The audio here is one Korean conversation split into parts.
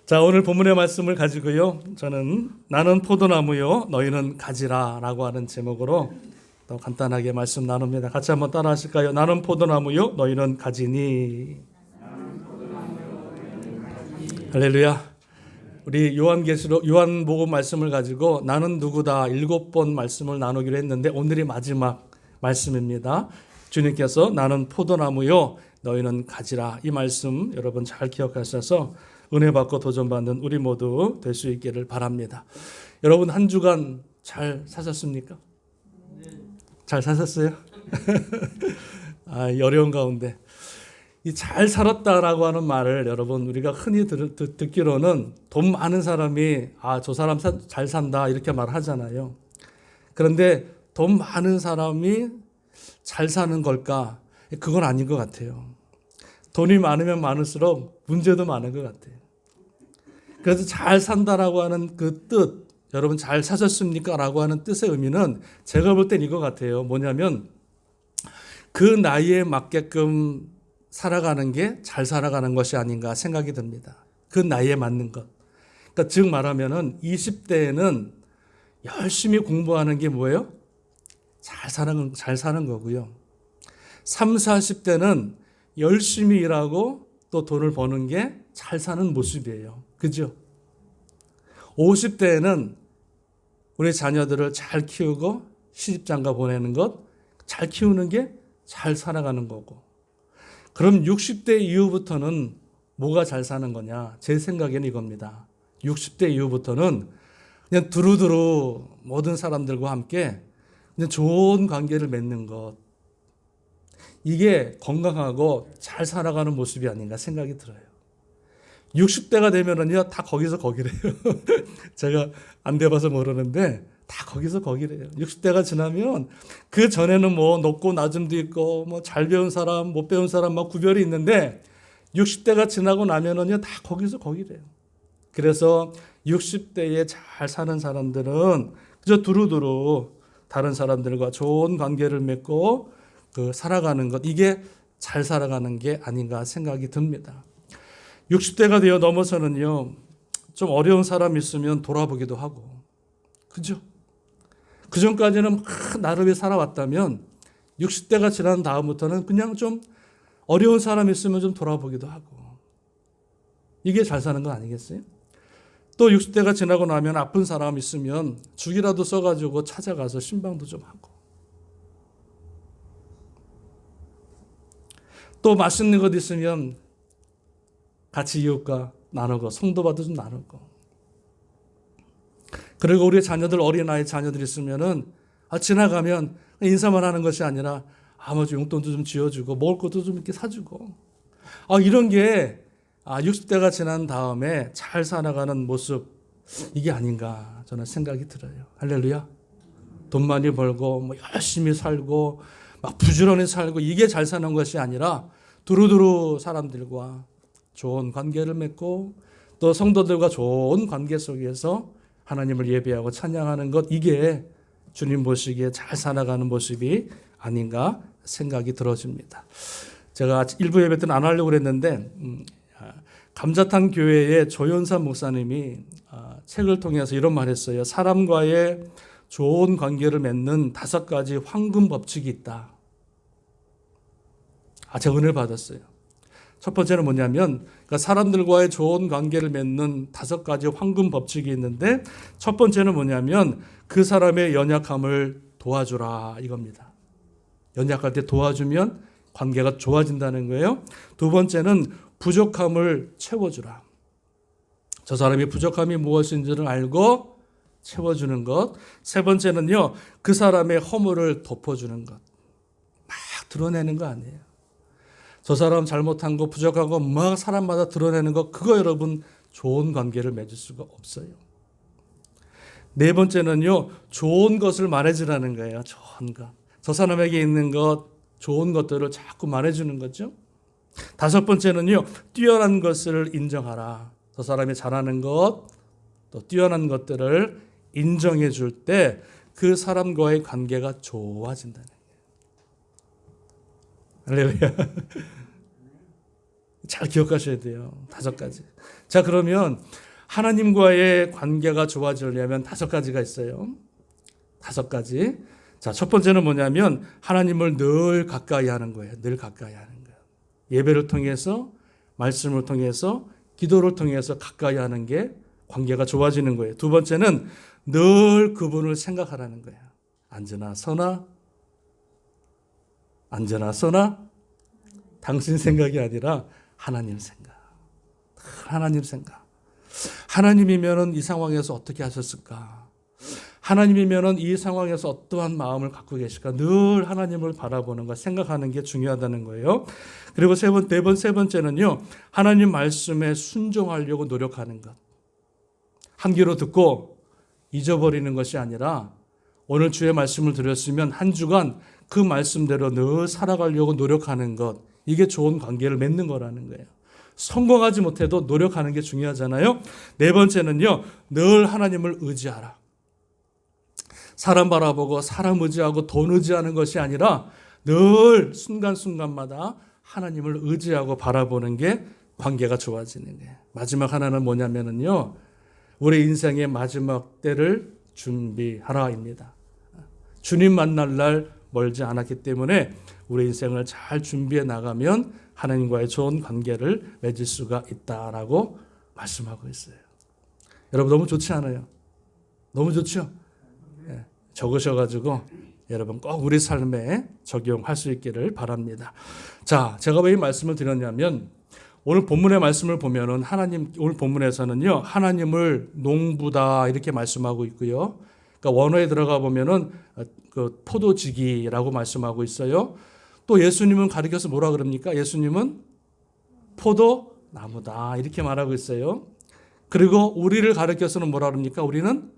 자, 오늘 본문의 말씀을 가지고요. 저는 나는 포도나무요, 너희는 가지라 라고 하는 제목으로 더 간단하게 말씀 나눕니다. 같이 한번 따라 하실까요? 나는 포도나무요, 너희는 가지니. 할렐루야. 우리 요한복음 말씀을 가지고 나는 누구다 7번 말씀을 나누기로 했는데 오늘이 마지막 말씀입니다. 주님께서 나는 포도나무요, 너희는 가지라. 이 말씀 여러분 잘 기억하셔서 은혜 받고 도전받는 우리 모두 될 수 있기를 바랍니다. 여러분 한 주간 잘 사셨습니까? 잘 사셨어요? 이 어려운 가운데 이 잘 살았다라고 하는 말을 여러분 우리가 흔히 듣기로는 돈 많은 사람이 저 사람 잘 산다 이렇게 말하잖아요. 그런데 돈 많은 사람이 잘 사는 걸까? 그건 아닌 것 같아요. 돈이 많으면 많을수록 문제도 많은 것 같아요. 그래서 잘 산다라고 하는 그 뜻, 여러분 잘 사셨습니까? 라고 하는 뜻의 의미는 제가 볼 땐 이거 같아요. 뭐냐면 그 나이에 맞게끔 살아가는 게 잘 살아가는 것이 아닌가 생각이 듭니다. 그 나이에 맞는 것. 그러니까 즉 말하면은 20대에는 열심히 공부하는 게 뭐예요? 잘 사는 거고요. 30, 40대는 열심히 일하고 또 돈을 버는 게 잘 사는 모습이에요. 그죠? 50대에는 우리 자녀들을 잘 키우고 시집장가 보내는 것, 잘 키우는 게 잘 살아가는 거고. 그럼 60대 이후부터는 뭐가 잘 사는 거냐? 제 생각에는 이겁니다. 60대 이후부터는 그냥 두루두루 모든 사람들과 함께 그냥 좋은 관계를 맺는 것. 이게 건강하고 잘 살아가는 모습이 아닌가 생각이 들어요. 60대가 되면은요, 다 거기서 거기래요. 제가 안 돼봐서 모르는데, 다 거기서 거기래요. 60대가 지나면, 그 전에는 뭐, 높고 낮음도 있고, 뭐, 잘 배운 사람, 못 배운 사람, 막 구별이 있는데, 60대가 지나고 나면은요, 다 거기서 거기래요. 그래서 60대에 잘 사는 사람들은 그저 두루두루 다른 사람들과 좋은 관계를 맺고, 살아가는 것, 이게 잘 살아가는 게 아닌가 생각이 듭니다. 60대가 되어 넘어서는요, 좀 어려운 사람이 있으면 돌아보기도 하고, 그죠? 그 전까지는 나름의 살아왔다면, 60대가 지난 다음부터는 그냥 좀 어려운 사람이 있으면 좀 돌아보기도 하고, 이게 잘 사는 거 아니겠어요? 또 60대가 지나고 나면 아픈 사람 있으면 죽이라도 써가지고 찾아가서 신방도 좀 하고, 또 맛있는 것 있으면 같이 이웃과 나누고 성도와도 좀 나누고, 그리고 우리 자녀들 어린아이 자녀들 있으면은 지나가면 인사만 하는 것이 아니라 아버지 용돈도 좀 쥐어주고 먹을 것도 좀 이렇게 사주고, 이런 게 60대가 지난 다음에 잘 살아가는 모습, 이게 아닌가 저는 생각이 들어요. 할렐루야. 돈 많이 벌고 뭐 열심히 살고 막 부지런히 살고 이게 잘 사는 것이 아니라 두루두루 사람들과 좋은 관계를 맺고 또 성도들과 좋은 관계 속에서 하나님을 예배하고 찬양하는 것, 이게 주님 보시기에 잘 살아가는 모습이 아닌가 생각이 들어집니다. 제가 일부 예배 때는 안 하려고 그랬는데 감자탕 교회의 조연산 목사님이 책을 통해서 이런 말 했어요. 사람과의 좋은 관계를 맺는 5가지 황금 법칙이 있다. 제가 은혜를 받았어요. 첫 번째는 뭐냐면, 그러니까 사람들과의 좋은 관계를 맺는 5가지 황금 법칙이 있는데, 첫 번째는 뭐냐면 그 사람의 연약함을 도와주라, 이겁니다. 연약할 때 도와주면 관계가 좋아진다는 거예요. 두 번째는 부족함을 채워주라. 저 사람이 부족함이 무엇인지를 알고 채워주는 것. 세 번째는요, 그 사람의 허물을 덮어주는 것. 막 드러내는 거 아니에요. 저 사람 잘못한 거, 부족한 거 막 사람마다 드러내는 거, 그거 여러분 좋은 관계를 맺을 수가 없어요. 네 번째는요, 좋은 것을 말해주라는 거예요. 좋은 것. 저 사람에게 있는 것, 좋은 것들을 자꾸 말해주는 거죠. 다섯 번째는요, 뛰어난 것을 인정하라. 저 사람이 잘하는 것, 또 뛰어난 것들을 인정해 줄 때 그 사람과의 관계가 좋아진다는 거예요. 할렐루야. 잘 기억하셔야 돼요. 5가지. 자, 그러면 하나님과의 관계가 좋아지려면 5가지가 있어요. 5가지. 자, 첫 번째는 뭐냐면 하나님을 늘 가까이 하는 거예요. 늘 가까이 하는 거예요. 예배를 통해서, 말씀을 통해서, 기도를 통해서 가까이 하는 게 관계가 좋아지는 거예요. 두 번째는 늘 그분을 생각하라는 거예요. 앉으나 서나 당신 생각이 아니라 하나님 생각. 하나님 생각. 하나님이면은 이 상황에서 어떻게 하셨을까? 하나님이면은 이 상황에서 어떠한 마음을 갖고 계실까? 늘 하나님을 바라보는 것, 생각하는 게 중요하다는 거예요. 그리고 세 번째는요, 하나님 말씀에 순종하려고 노력하는 것. 한 귀로 듣고 잊어버리는 것이 아니라 오늘 주의 말씀을 들었으면 한 주간 그 말씀대로 늘 살아가려고 노력하는 것. 이게 좋은 관계를 맺는 거라는 거예요. 성공하지 못해도 노력하는 게 중요하잖아요. 네 번째는요, 늘 하나님을 의지하라. 사람 바라보고 사람 의지하고 돈 의지하는 것이 아니라 늘 순간순간마다 하나님을 의지하고 바라보는 게 관계가 좋아지는 거예요. 마지막 하나는 뭐냐면요, 우리 인생의 마지막 때를 준비하라입니다. 주님 만날 날 멀지 않았기 때문에 우리 인생을 잘 준비해 나가면 하나님과의 좋은 관계를 맺을 수가 있다라고 말씀하고 있어요. 여러분 너무 좋지 않아요? 너무 좋죠? 네, 적으셔가지고 여러분 꼭 우리 삶에 적용할 수 있기를 바랍니다. 자, 제가 왜 이 말씀을 드렸냐면 오늘 본문의 말씀을 보면은 오늘 본문에서는요, 하나님을 농부다 이렇게 말씀하고 있고요. 그러니까 원어에 들어가 보면은 그 포도지기라고 말씀하고 있어요. 또 예수님은 가리켜서 뭐라 그럽니까? 예수님은 포도나무다 이렇게 말하고 있어요. 그리고 우리를 가리켜서는 뭐라 그럽니까? 우리는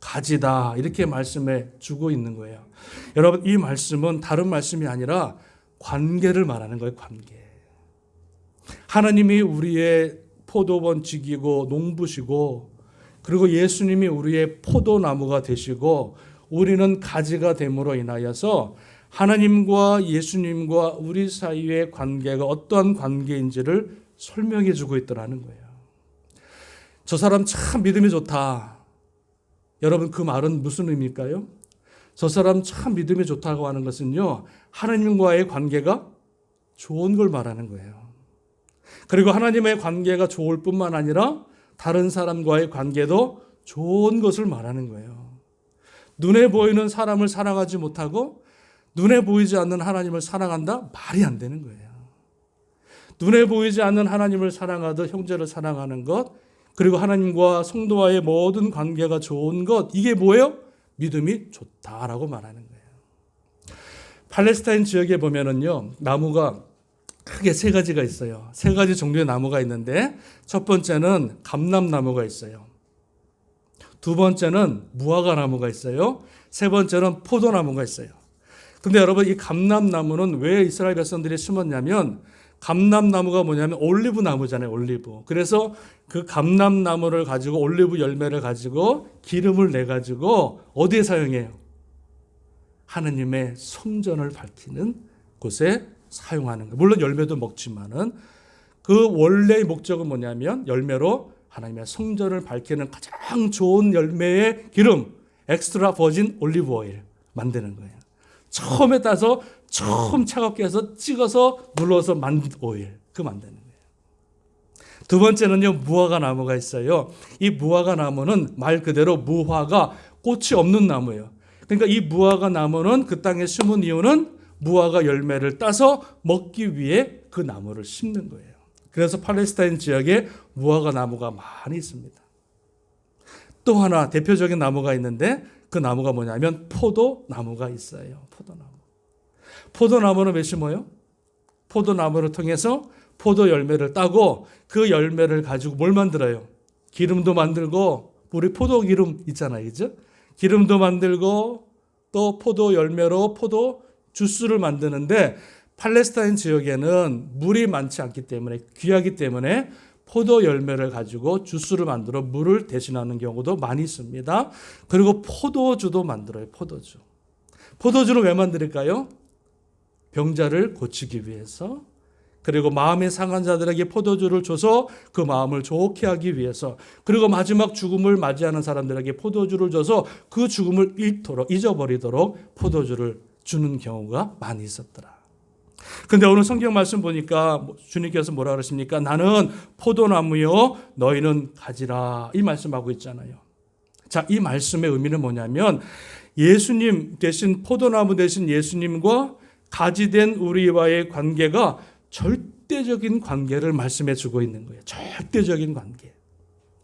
가지다 이렇게 말씀해 주고 있는 거예요. 여러분 이 말씀은 다른 말씀이 아니라 관계를 말하는 거예요. 관계. 하나님이 우리의 포도원지기고 농부시고 그리고 예수님이 우리의 포도나무가 되시고 우리는 가지가 됨으로 인하여서 하나님과 예수님과 우리 사이의 관계가 어떠한 관계인지를 설명해 주고 있더라는 거예요. 저 사람 참 믿음이 좋다. 여러분 그 말은 무슨 의미일까요? 저 사람 참 믿음이 좋다고 하는 것은요, 하나님과의 관계가 좋은 걸 말하는 거예요. 그리고 하나님의 관계가 좋을 뿐만 아니라 다른 사람과의 관계도 좋은 것을 말하는 거예요. 눈에 보이는 사람을 사랑하지 못하고 눈에 보이지 않는 하나님을 사랑한다? 말이 안 되는 거예요. 눈에 보이지 않는 하나님을 사랑하듯 형제를 사랑하는 것, 그리고 하나님과 성도와의 모든 관계가 좋은 것, 이게 뭐예요? 믿음이 좋다라고 말하는 거예요. 팔레스타인 지역에 보면은요, 나무가 크게 3가지가 있어요. 3가지 종류의 나무가 있는데 첫 번째는 감람나무가 있어요. 두 번째는 무화과 나무가 있어요. 세 번째는 포도나무가 있어요. 근데 여러분 이 감람나무는 왜 이스라엘 백성들이 심었냐면 감람나무가 뭐냐면 올리브 나무잖아요. 올리브. 그래서 그 감람나무를 가지고 올리브 열매를 가지고 기름을 내 가지고 어디에 사용해요? 하나님의 성전을 밝히는 곳에 사용하는 거예요. 물론 열매도 먹지만은 그 원래의 목적은 뭐냐면 열매로 하나님의 성전을 밝히는 가장 좋은 열매의 기름, 엑스트라 버진 올리브 오일 만드는 거예요. 처음에 따서 처음 차갑게 해서 찍어서 눌러서 만든 오일, 그 만드는 거예요. 두 번째는요, 무화과 나무가 있어요. 이 무화과 나무는 말 그대로 무화과, 꽃이 없는 나무예요. 그러니까 이 무화과 나무는 그 땅에 심은 이유는 무화과 열매를 따서 먹기 위해 그 나무를 심는 거예요. 그래서 팔레스타인 지역에 무화과 나무가 많이 있습니다. 또 하나 대표적인 나무가 있는데 그 나무가 뭐냐면 포도나무가 있어요. 포도나무. 포도나무는 왜 심어요? 포도나무를 통해서 포도 열매를 따고 그 열매를 가지고 뭘 만들어요? 기름도 만들고, 우리 포도 기름 있잖아요. 그죠? 기름도 만들고 또 포도 열매로 포도 주스를 만드는데 팔레스타인 지역에는 물이 많지 않기 때문에 귀하기 때문에 포도 열매를 가지고 주스를 만들어 물을 대신하는 경우도 많이 있습니다. 그리고 포도주도 만들어요. 포도주. 포도주는 왜 만들까요? 병자를 고치기 위해서, 그리고 마음이 상한 자들에게 포도주를 줘서 그 마음을 좋게 하기 위해서, 그리고 마지막 죽음을 맞이하는 사람들에게 포도주를 줘서 그 죽음을 잊어버리도록 포도주를 주는 경우가 많이 있었더라. 근데 오늘 성경 말씀 보니까 주님께서 뭐라 그러십니까? 나는 포도나무요, 너희는 가지라. 이 말씀하고 있잖아요. 자, 이 말씀의 의미는 뭐냐면 예수님 대신, 포도나무 대신 예수님과 가지된 우리와의 관계가 절대적인 관계를 말씀해 주고 있는 거예요. 절대적인 관계.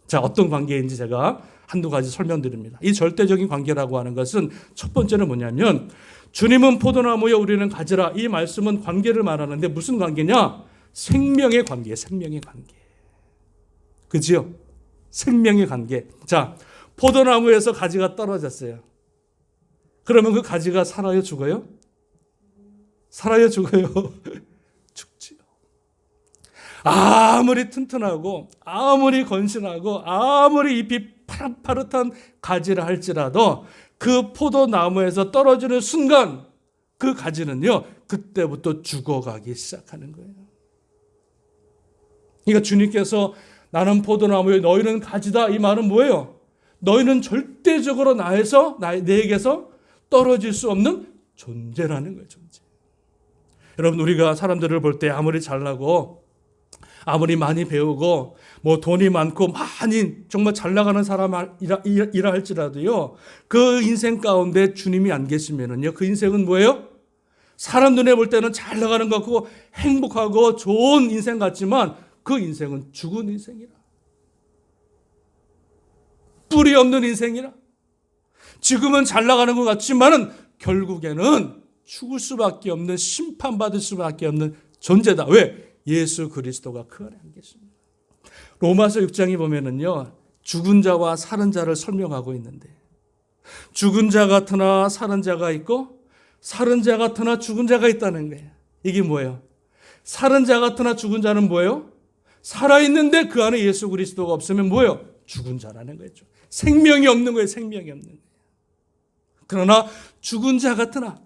자, 어떤 관계인지 제가 한두 가지 설명드립니다. 이 절대적인 관계라고 하는 것은 첫 번째는 뭐냐면 주님은 포도나무여 우리는 가지라. 이 말씀은 관계를 말하는데 무슨 관계냐? 생명의 관계, 생명의 관계. 그지요? 생명의 관계. 자, 포도나무에서 가지가 떨어졌어요. 그러면 그 가지가 살아요, 죽어요? 살아요, 죽어요? 죽지요. 아무리 튼튼하고 아무리 건실하고 아무리 잎이 파릇파릇한 가지를 할지라도 그 포도나무에서 떨어지는 순간 그 가지는요, 그때부터 죽어가기 시작하는 거예요. 그러니까 주님께서 나는 포도나무에 너희는 가지다, 이 말은 뭐예요? 너희는 절대적으로 내게서 떨어질 수 없는 존재라는 거예요. 존재. 여러분, 우리가 사람들을 볼 때 아무리 잘나고 아무리 많이 배우고 뭐 돈이 많고 많이 정말 잘 나가는 사람이라 할지라도요, 그 인생 가운데 주님이 안 계시면은요, 그 인생은 뭐예요? 사람 눈에 볼 때는 잘 나가는 것 같고 행복하고 좋은 인생 같지만 그 인생은 죽은 인생이라, 뿌리 없는 인생이라, 지금은 잘 나가는 것 같지만은 결국에는 죽을 수밖에 없는, 심판받을 수밖에 없는 존재다. 왜? 예수 그리스도가 그 안에 안 계십니다. 로마서 6장에 보면은요, 죽은 자와 사는 자를 설명하고 있는데, 죽은 자 같으나 사는 자가 있고 사는 자 같으나 죽은 자가 있다는 거예요. 이게 뭐예요? 사는 자 같으나 죽은 자는 뭐예요? 살아있는데 그 안에 예수 그리스도가 없으면 뭐예요? 죽은 자라는 거죠. 생명이 없는 거예요. 생명이 없는 거예요. 그러나 죽은 자 같으나,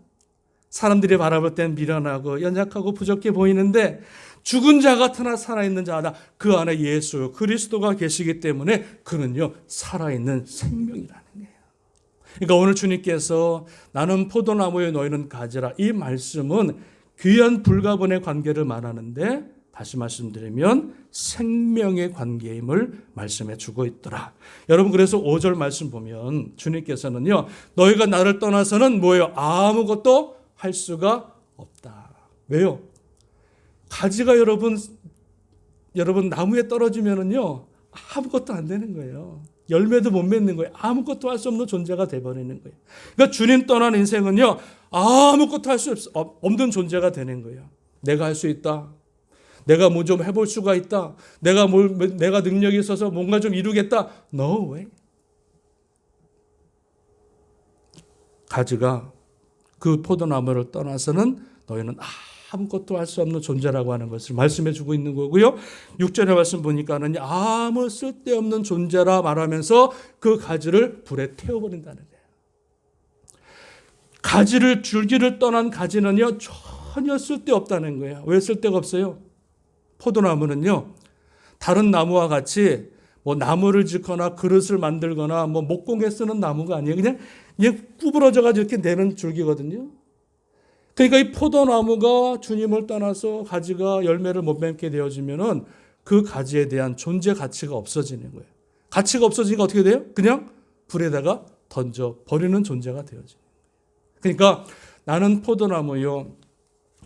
사람들이 바라볼 땐 미련하고 연약하고 부족해 보이는데 죽은 자 같으나 살아있는 자다. 그 안에 예수 그리스도가 계시기 때문에 그는요, 살아있는 생명이라는 거예요. 그러니까 오늘 주님께서 나는 포도나무에 너희는 가지라, 이 말씀은 귀한 불가분의 관계를 말하는데, 다시 말씀드리면 생명의 관계임을 말씀해 주고 있더라. 여러분, 그래서 5절 말씀 보면 주님께서는요, 너희가 나를 떠나서는 뭐예요? 아무것도 할 수가 없다. 왜요? 가지가 여러분 나무에 떨어지면은요, 아무것도 안 되는 거예요. 열매도 못 맺는 거예요. 아무것도 할 수 없는 존재가 돼버리는 거예요. 그러니까 주님 떠난 인생은요, 아무것도 할 수 없는 존재가 되는 거예요. 내가 할 수 있다. 내가 뭐 좀 해볼 수가 있다. 내가 능력이 있어서 뭔가 좀 이루겠다. No way. 가지가 그 포도나무를 떠나서는 너희는 아무것도 할 수 없는 존재라고 하는 것을 말씀해 주고 있는 거고요. 6절의 말씀 보니까는 아무 쓸데없는 존재라 말하면서 그 가지를 불에 태워버린다는 거예요. 줄기를 떠난 가지는요, 전혀 쓸데없다는 거예요. 왜 쓸데가 없어요? 포도나무는요, 다른 나무와 같이 뭐 나무를 짓거나 그릇을 만들거나 뭐 목공에 쓰는 나무가 아니에요. 그냥 구부러져가지고 이렇게 내는 줄기거든요. 그러니까 이 포도나무가 주님을 떠나서 가지가 열매를 못 맺게 되어지면은 그 가지에 대한 존재 가치가 없어지는 거예요. 가치가 없어지니까 어떻게 돼요? 그냥 불에다가 던져 버리는 존재가 되어지는 거예요. 그러니까 나는 포도나무요,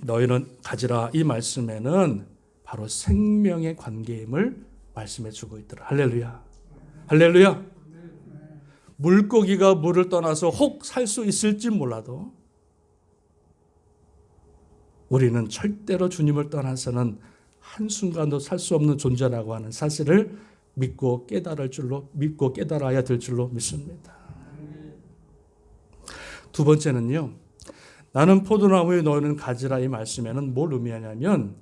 너희는 가지라, 이 말씀에는 바로 생명의 관계임을 말씀해 주고 있더라. 할렐루야. 할렐루야. 물고기가 물을 떠나서 혹 살 수 있을지 몰라도 우리는 절대로 주님을 떠나서는 한순간도 살 수 없는 존재라고 하는 사실을 믿고 깨달아야 될 줄로 믿습니다. 두 번째는요, 나는 포도나무에 너희는 가지라, 이 말씀에는 뭘 의미하냐면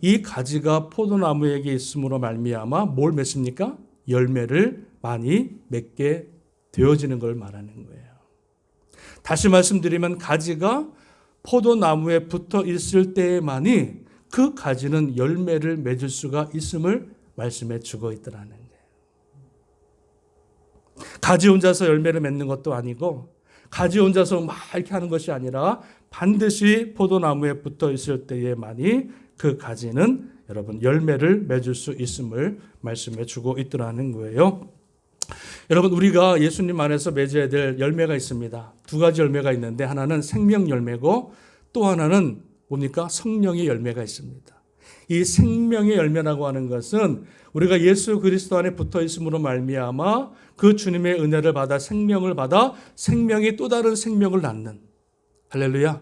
이 가지가 포도나무에게 있음으로 말미암아 뭘 맺습니까? 열매를 많이 맺게 되어지는 걸 말하는 거예요. 다시 말씀드리면 가지가 포도나무에 붙어 있을 때에만이 그 가지는 열매를 맺을 수가 있음을 말씀해 주고 있더라는 거예요. 가지 혼자서 열매를 맺는 것도 아니고 가지 혼자서 막 이렇게 하는 것이 아니라 반드시 포도나무에 붙어 있을 때에만이 그 가지는 여러분 열매를 맺을 수 있음을 말씀해 주고 있더라는 거예요. 여러분 우리가 예수님 안에서 맺어야 될 열매가 있습니다. 두 가지 열매가 있는데 하나는 생명 열매고 또 하나는 뭡니까? 성령의 열매가 있습니다. 이 생명의 열매라고 하는 것은 우리가 예수 그리스도 안에 붙어 있음으로 말미암아 그 주님의 은혜를 받아 생명을 받아 생명이 또 다른 생명을 낳는, 할렐루야,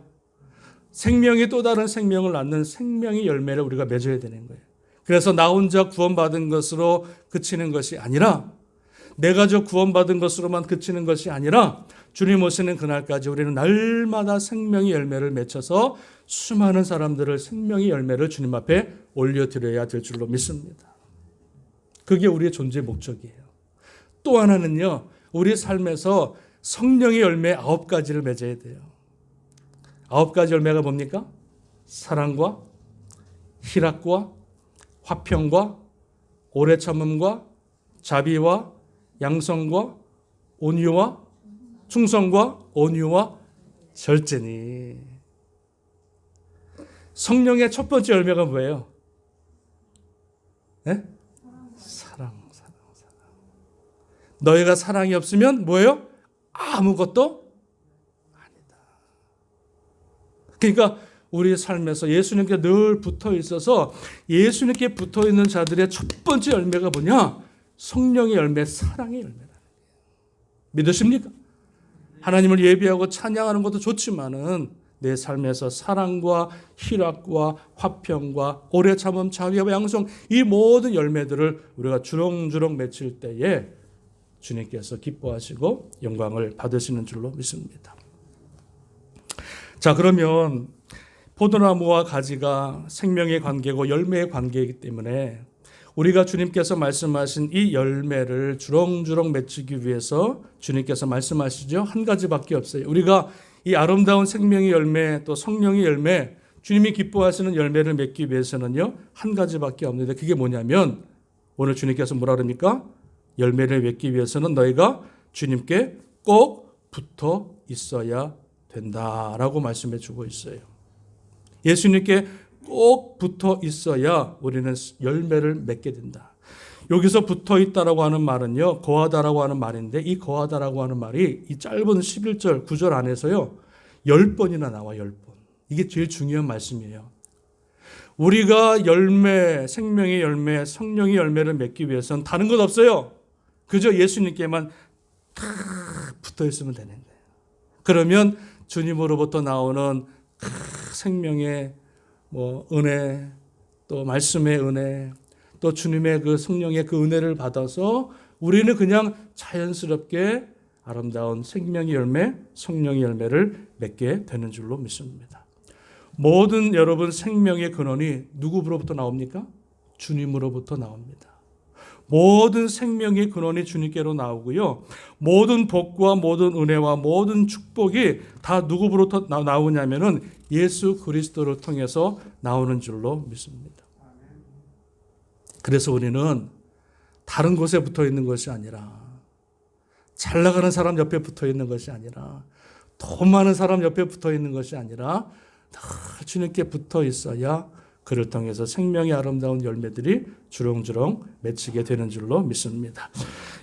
생명이 또 다른 생명을 낳는 생명의 열매를 우리가 맺어야 되는 거예요. 그래서 나 혼자 구원받은 것으로 그치는 것이 아니라, 내가 저 구원받은 것으로만 그치는 것이 아니라 주님 오시는 그날까지 우리는 날마다 생명의 열매를 맺혀서 수많은 사람들을 생명의 열매를 주님 앞에 올려드려야 될 줄로 믿습니다. 그게 우리의 존재의 목적이에요. 또 하나는요, 우리 삶에서 성령의 열매 9가지를 맺어야 돼요. 9가지 열매가 뭡니까? 사랑과 희락과 화평과 오래 참음과 자비와 양성과 온유와 충성과 온유와 절제니. 성령의 첫 번째 열매가 뭐예요? 네? 사랑. 너희가 사랑이 없으면 뭐예요? 아무것도 아니다. 그러니까 우리 삶에서 예수님께 늘 붙어 있어서 예수님께 붙어 있는 자들의 첫 번째 열매가 뭐냐? 성령의 열매, 사랑의 열매라는 거예요. 믿으십니까? 하나님을 예배하고 찬양하는 것도 좋지만은 내 삶에서 사랑과 희락과 화평과 오래 참음, 자비와 양성, 이 모든 열매들을 우리가 주렁주렁 맺힐 때에 주님께서 기뻐하시고 영광을 받으시는 줄로 믿습니다. 자, 그러면 포도나무와 가지가 생명의 관계고 열매의 관계이기 때문에 우리가 주님께서 말씀하신 이 열매를 주렁주렁 맺히기 위해서 주님께서 말씀하시죠. 한 가지밖에 없어요. 우리가 이 아름다운 생명의 열매, 또 성령의 열매, 주님이 기뻐하시는 열매를 맺기 위해서는요, 한 가지밖에 없는데 그게 뭐냐면 오늘 주님께서 뭐라 그럽니까? 열매를 맺기 위해서는 너희가 주님께 꼭 붙어 있어야 된다라고 말씀해 주고 있어요. 예수님께 꼭 붙어 있어야 우리는 열매를 맺게 된다. 여기서 붙어 있다라고 하는 말은요, 거하다라고 하는 말인데 이 거하다라고 하는 말이 이 짧은 11절 9절 안에서요 10번이나 나와. 10번. 이게 제일 중요한 말씀이에요. 우리가 열매, 생명의 열매, 성령의 열매를 맺기 위해서는 다른 것 없어요. 그저 예수님께만 다 붙어 있으면 되는 거예요. 그러면 주님으로부터 나오는 생명의 은혜, 또 말씀의 은혜, 또 주님의 그 성령의 그 은혜를 받아서 우리는 그냥 자연스럽게 아름다운 생명의 열매, 성령의 열매를 맺게 되는 줄로 믿습니다. 모든 여러분 생명의 근원이 누구로부터 나옵니까? 주님으로부터 나옵니다. 모든 생명의 근원이 주님께로 나오고요. 모든 복과 모든 은혜와 모든 축복이 다 누구로부터 나오냐면은 예수 그리스도를 통해서 나오는 줄로 믿습니다. 그래서 우리는 다른 곳에 붙어 있는 것이 아니라, 잘 나가는 사람 옆에 붙어 있는 것이 아니라, 돈 많은 사람 옆에 붙어 있는 것이 아니라 늘 주님께 붙어 있어야 그를 통해서 생명의 아름다운 열매들이 주렁주렁 맺히게 되는 줄로 믿습니다.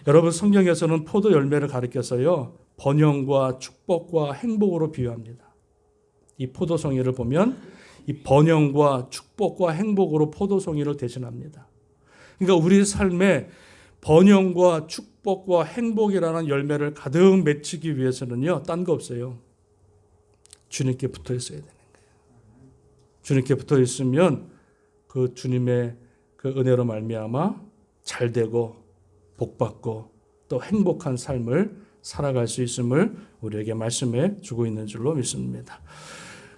여러분, 성경에서는 포도 열매를 가리켜서요 번영과 축복과 행복으로 비유합니다. 이 포도송이를 보면 이 번영과 축복과 행복으로 포도송이를 대신합니다. 그러니까 우리 삶에 번영과 축복과 행복이라는 열매를 가득 맺히기 위해서는요 딴 거 없어요. 주님께 붙어 있어야 되는 거예요. 주님께 붙어 있으면 그 주님의 그 은혜로 말미암아 잘 되고 복받고 또 행복한 삶을 살아갈 수 있음을 우리에게 말씀해 주고 있는 줄로 믿습니다.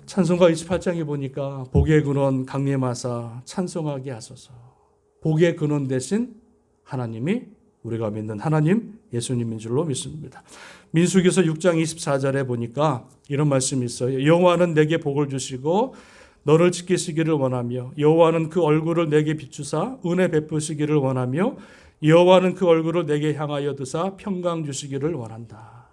찬송가 28장에 보니까 복의 근원 강림하사 찬송하게 하소서. 복의 근원 대신 하나님이 우리가 믿는 하나님 예수님인 줄로 믿습니다. 민수기서 6장 24절에 보니까 이런 말씀이 있어요. 여호와는 내게 복을 주시고 너를 지키시기를 원하며 여호와는 그 얼굴을 내게 비추사 은혜 베푸시기를 원하며 여호와는 그 얼굴을 내게 향하여 드사 평강 주시기를 원한다.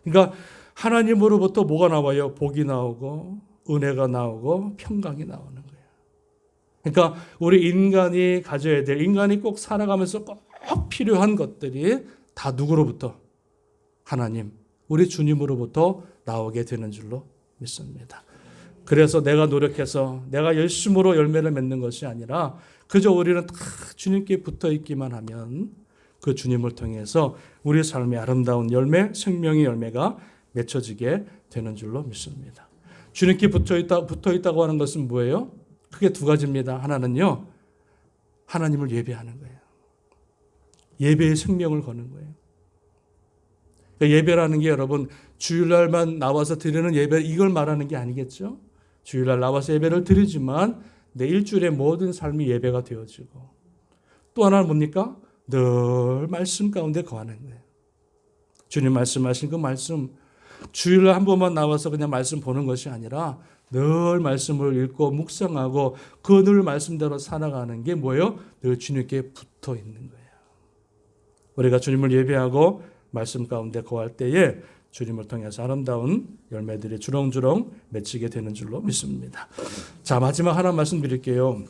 그러니까 하나님으로부터 뭐가 나와요? 복이 나오고 은혜가 나오고 평강이 나오는 거예요. 그러니까 우리 인간이 가져야 될, 인간이 꼭 살아가면서 꼭 필요한 것들이 다 누구로부터? 하나님, 우리 주님으로부터 나오게 되는 줄로 믿습니다. 그래서 내가 노력해서 내가 열심으로 열매를 맺는 것이 아니라 그저 우리는 다 주님께 붙어 있기만 하면 그 주님을 통해서 우리 삶의 아름다운 열매, 생명의 열매가 맺혀지게 되는 줄로 믿습니다. 주님께 붙어 있다고 하는 것은 뭐예요? 크게 두 가지입니다. 하나는요, 하나님을 예배하는 거예요. 예배의 생명을 거는 거예요. 그러니까 예배라는 게 여러분 주일날만 나와서 드리는 예배 이걸 말하는 게 아니겠죠? 주일날 나와서 예배를 드리지만 내 일주일의 모든 삶이 예배가 되어지고 또 하나는 뭡니까? 늘 말씀 가운데 거하는 거예요. 주님 말씀하신 그 말씀 주일날 한 번만 나와서 그냥 말씀 보는 것이 아니라 늘 말씀을 읽고 묵상하고 그 늘 말씀대로 살아가는 게 뭐예요? 늘 주님께 붙어 있는 거예요. 우리가 주님을 예배하고 말씀 가운데 거할 때에 주님을 통해서 아름다운 열매들이 주렁주렁 맺히게 되는 줄로 믿습니다. 자, 마지막 하나 말씀드릴게요.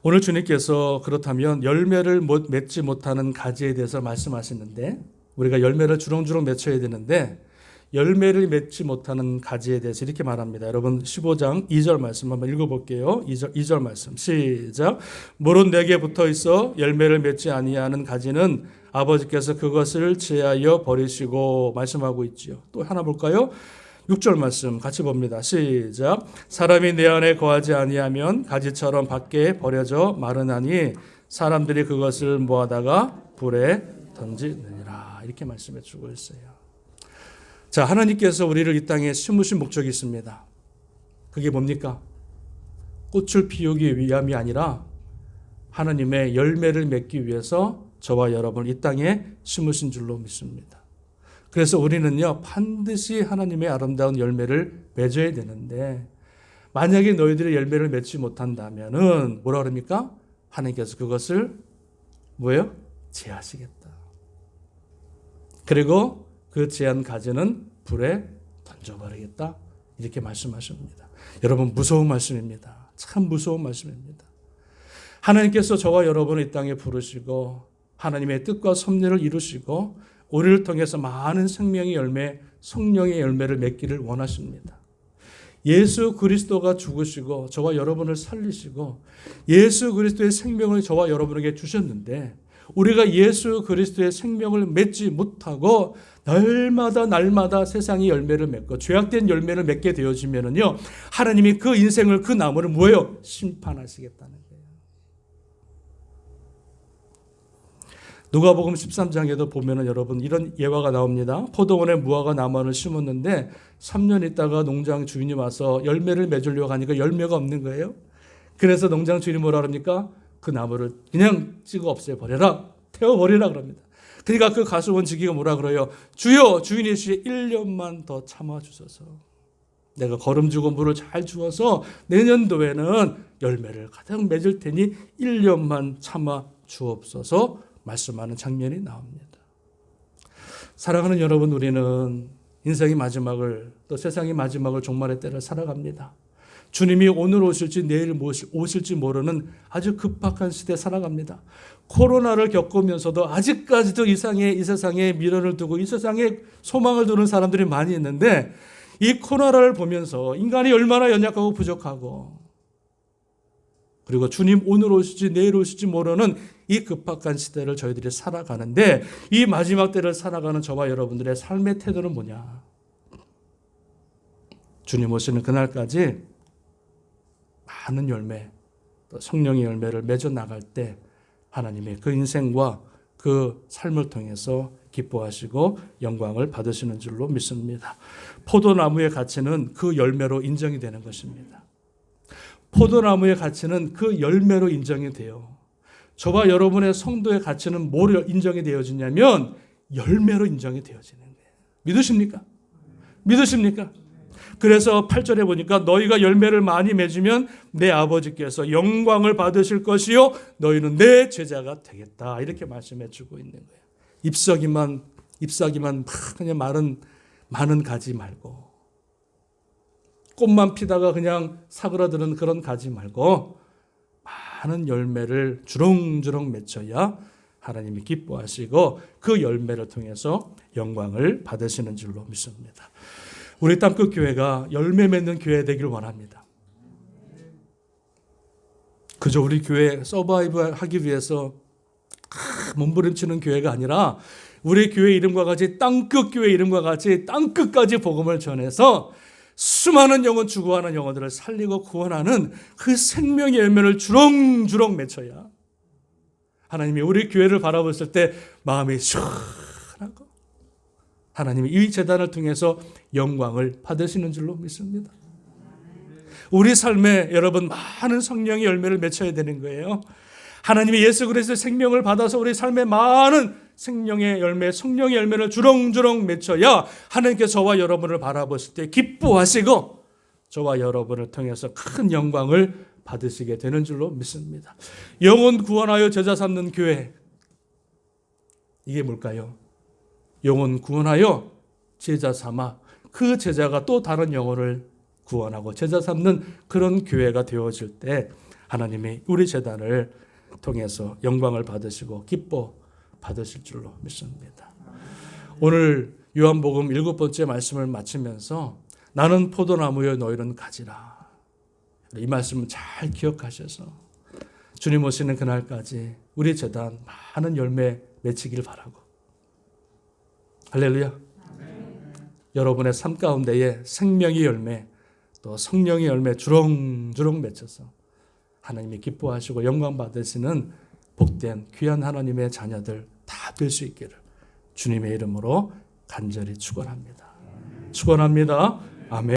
오늘 주님께서 그렇다면 열매를 맺지 못하는 가지에 대해서 말씀하시는데 우리가 열매를 주렁주렁 맺혀야 되는데 열매를 맺지 못하는 가지에 대해서 이렇게 말합니다. 여러분 15장 2절 말씀 한번 읽어볼게요. 2절 말씀 시작. 물은 내게 붙어 있어 열매를 맺지 아니하는 가지는 아버지께서 그것을 제하여 버리시고 말씀하고 있지요. 또 하나 볼까요? 6절 말씀 같이 봅니다. 시작. 사람이 내 안에 거하지 아니하면 가지처럼 밖에 버려져 마르나니 사람들이 그것을 모아다가 불에 던지느니라. 이렇게 말씀해 주고 있어요. 자, 하나님께서 우리를 이 땅에 심으신 목적이 있습니다. 그게 뭡니까? 꽃을 피우기 위함이 아니라 하나님의 열매를 맺기 위해서 저와 여러분을 이 땅에 심으신 줄로 믿습니다. 그래서 우리는요 반드시 하나님의 아름다운 열매를 맺어야 되는데 만약에 너희들이 열매를 맺지 못한다면은 뭐라 그럽니까? 하나님께서 그것을 뭐예요? 제하시겠다. 그리고 그 제한 가지는 불에 던져버리겠다. 이렇게 말씀하십니다. 여러분 무서운 말씀입니다. 참 무서운 말씀입니다. 하나님께서 저와 여러분을 이 땅에 부르시고 하나님의 뜻과 섭리를 이루시고 우리를 통해서 많은 생명의 열매, 성령의 열매를 맺기를 원하십니다. 예수 그리스도가 죽으시고 저와 여러분을 살리시고 예수 그리스도의 생명을 저와 여러분에게 주셨는데 우리가 예수 그리스도의 생명을 맺지 못하고 날마다 세상의 열매를 맺고 죄악된 열매를 맺게 되어지면은요 하나님이 그 인생을 그 나무를 뭐예요? 심판하시겠다는 거예요. 누가복음 13장에도 보면은 여러분 이런 예화가 나옵니다. 포도원에 무화과 나무를 심었는데 3년 있다가 농장 주인이 와서 열매를 맺으려고 하니까 열매가 없는 거예요. 그래서 농장 주인이 뭐라 그럽니까? 그 나무를 그냥 찍어 없애버려라. 태워버리라 그럽니다. 그러니까 그 가수원지기가 뭐라 그래요? 주여 주인이시여 1년만 더 참아주소서. 내가 거름 주고 물을 잘 주어서 내년도에는 열매를 가득 맺을 테니 1년만 참아 주옵소서 말씀하는 장면이 나옵니다. 사랑하는 여러분, 우리는 인생의 마지막을 또 세상의 마지막을 종말의 때를 살아갑니다. 주님이 오늘 오실지 내일 오실지 모르는 아주 급박한 시대에 살아갑니다. 코로나를 겪으면서도 아직까지도 이 세상에 미련을 두고 이 세상에 소망을 두는 사람들이 많이 있는데 이 코로나를 보면서 인간이 얼마나 연약하고 부족하고 그리고 주님 오늘 오실지 내일 오실지 모르는 이 급박한 시대를 저희들이 살아가는데 이 마지막 때를 살아가는 저와 여러분들의 삶의 태도는 뭐냐? 주님 오시는 그날까지 많은 열매, 또 성령의 열매를 맺어 나갈 때 하나님의 그 인생과 그 삶을 통해서 기뻐하시고 영광을 받으시는 줄로 믿습니다. 포도나무의 가치는 그 열매로 인정이 되는 것입니다. 포도나무의 가치는 그 열매로 인정이 돼요. 저와 여러분의 성도의 가치는 뭐로 인정이 되어지냐면 열매로 인정이 되어지는 거예요. 믿으십니까? 믿으십니까? 그래서 8절에 보니까 너희가 열매를 많이 맺으면 내 아버지께서 영광을 받으실 것이요 너희는 내 제자가 되겠다. 이렇게 말씀해 주고 있는 거예요. 잎사귀만 막 그냥 많은 가지 말고, 꽃만 피다가 그냥 사그라드는 그런 가지 말고 많은 열매를 주렁주렁 맺혀야 하나님이 기뻐하시고 그 열매를 통해서 영광을 받으시는 줄로 믿습니다. 우리 땅끝 교회가 열매 맺는 교회 되길 원합니다. 그저 우리 교회 서바이브 하기 위해서 몸부림치는 교회가 아니라 우리 교회 이름과 같이 땅끝 교회 이름과 같이 땅끝까지 복음을 전해서 수많은 영혼 죽어가는 영혼들을 살리고 구원하는 그 생명의 열매를 주렁주렁 맺혀야 하나님이 우리 교회를 바라보실 때 마음이 시원하고 하나님이 이 재단을 통해서 영광을 받으시는 줄로 믿습니다. 우리 삶에 여러분 많은 성령의 열매를 맺혀야 되는 거예요. 하나님이 예수 그리스도의 생명을 받아서 우리 삶에 많은 생명의 열매, 성령의 열매를 주렁주렁 맺혀야 하나님께서 저와 여러분을 바라보실 때 기뻐하시고 저와 여러분을 통해서 큰 영광을 받으시게 되는 줄로 믿습니다. 영혼 구원하여 제자 삼는 교회, 이게 뭘까요? 영혼 구원하여 제자 삼아 그 제자가 또 다른 영혼을 구원하고 제자 삼는 그런 교회가 되어질 때 하나님이 우리 재단을 통해서 영광을 받으시고 기뻐 받으실 줄로 믿습니다. 오늘 요한복음 7번째 말씀을 마치면서 나는 포도나무여 너희는 가지라, 이 말씀을 잘 기억하셔서 주님 오시는 그날까지 우리 재단 많은 열매 맺히길 바라고, 할렐루야. 여러분의 삶 가운데에 생명의 열매 또 성령의 열매 주렁주렁 맺혀서 하나님이 기뻐하시고 영광 받으시는 복된 귀한 하나님의 자녀들 다 될 수 있기를 주님의 이름으로 간절히 축원합니다. 축원합니다. 아멘.